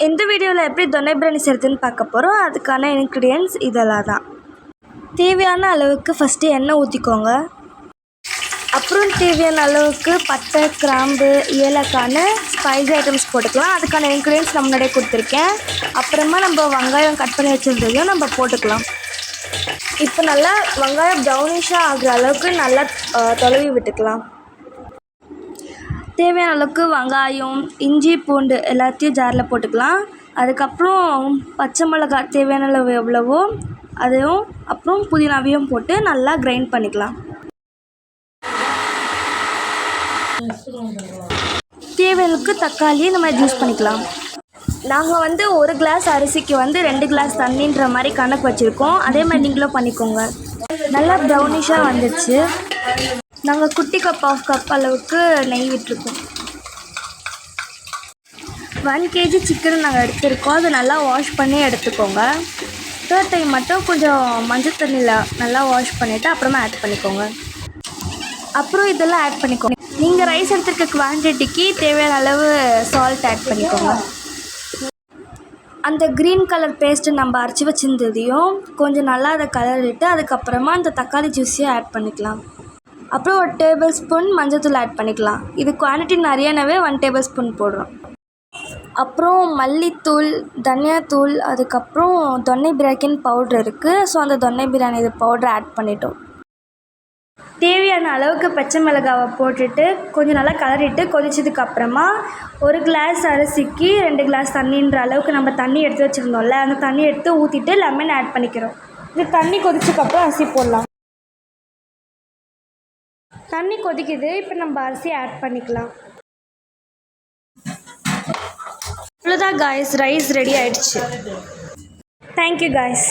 இந்த வீடியோவில் எப்படி தொன்னை பிரியாணி செய்கிறதுன்னு பார்க்க போகிறோம். அதுக்கான இன்க்ரீடியன்ட்ஸ் இதெல்லாம் தான். தேவையான அளவுக்கு ஃபஸ்ட்டு எண்ணெய் ஊற்றிக்கோங்க. அப்புறம் தேவையான அளவுக்கு பட்டை, கிராம்பு, ஏலக்காய்னு ஸ்பைசி ஐட்டம்ஸ் போட்டுக்கலாம். அதுக்கான இன்க்ரீடியன்ட்ஸ் நம்ம முன்னாடியே கொடுத்துருக்கேன். அப்புறமா நம்ம வெங்காயம் கட் பண்ணி வச்சுருந்ததையும் நம்ம போட்டுக்கலாம். இப்போ நல்லா வெங்காயம் ப்ரௌனிஷாக ஆகிற அளவுக்கு நல்லா தொலைவி விட்டுக்கலாம். தேவையான அளவுக்கு வெங்காயம், இஞ்சி, பூண்டு எல்லாத்தையும் ஜாரில் போட்டுக்கலாம். அதுக்கப்புறம் பச்சை மிளகாய் தேவையான அளவு எவ்வளவோ அதையும், அப்புறம் புதினாவையும் போட்டு நல்லா கிரைண்ட் பண்ணிக்கலாம். தேவையான அளவுக்கு தக்காளியை நம்ம யூஸ் பண்ணிக்கலாம். நாங்கள் ஒரு கிளாஸ் அரிசிக்கு 2 கிளாஸ் தண்ணின்ற மாதிரி கணக்கு வச்சுருக்கோம். அதே மாதிரி நீங்களும் பண்ணிக்கோங்க. நல்லா ப்ரௌனிஷாக வந்துடுச்சு. நாங்கள் குட்டி கப், ½ கப் அளவுக்கு நெய் விட்டுருக்கோம். 1 kg சிக்கன் நாங்கள் எடுத்துருக்கோம். அதை நல்லா வாஷ் பண்ணி எடுத்துக்கோங்க. 3rd டைம் மட்டும் கொஞ்சம் மஞ்சள் தண்ணியில் நல்லா வாஷ் பண்ணிவிட்டு அப்புறமா ஆட் பண்ணிக்கோங்க. அப்புறம் இதெல்லாம் ஆட் பண்ணிக்கோங்க. நீங்கள் ரைஸ் எடுத்துருக்க குவான்டிட்டிக்கு தேவையான அளவு சால்ட் ஆட் பண்ணிக்கோங்க. அந்த க்ரீன் கலர் பேஸ்ட்டு நம்ம அரைச்சி வச்சுருந்ததையும் கொஞ்சம் நல்லா அதை கலரிட்டு அதுக்கப்புறமா அந்த தக்காளி ஜூஸையும் ஆட் பண்ணிக்கலாம். அப்புறம் 1 டேபிள் ஸ்பூன் மஞ்சள்தூள் ஆட் பண்ணிக்கலாம். இது குவான்டிட்டி நிறையானவே 1 டேபிள் ஸ்பூன் போடுறோம். அப்புறம் மல்லித்தூள், தனியாத்தூள், அதுக்கப்புறம் தொன்னை பிரியாணி பவுட்ரு இருக்குது. ஸோ அந்த தொன்னை பிரியாணி இது பவுட்ரு ஆட் பண்ணிட்டோம். தேவையான அளவுக்கு பச்சை மிளகாவை போட்டுட்டு கொஞ்சம் நல்லா கலரிட்டு கொதிச்சதுக்கப்புறமா 1 கிளாஸ் அரிசிக்கு 2 கிளாஸ் தண்ணின்ற அளவுக்கு நம்ம தண்ணி எடுத்து வச்சுருந்தோம்ல, அந்த தண்ணி எடுத்து ஊற்றிட்டு லெமன் ஆட் பண்ணிக்கிறோம். இது தண்ணி கொதிச்சதுக்கப்புறம் அரிசி போடலாம். தண்ணி கொதிக்குது. இப்போ நம்ம அரிசி ஆட் பண்ணிக்கலாம். அவ்வளோதான் காய்ஸ், ரைஸ் ரெடி ஆயிடுச்சு. Thank you guys.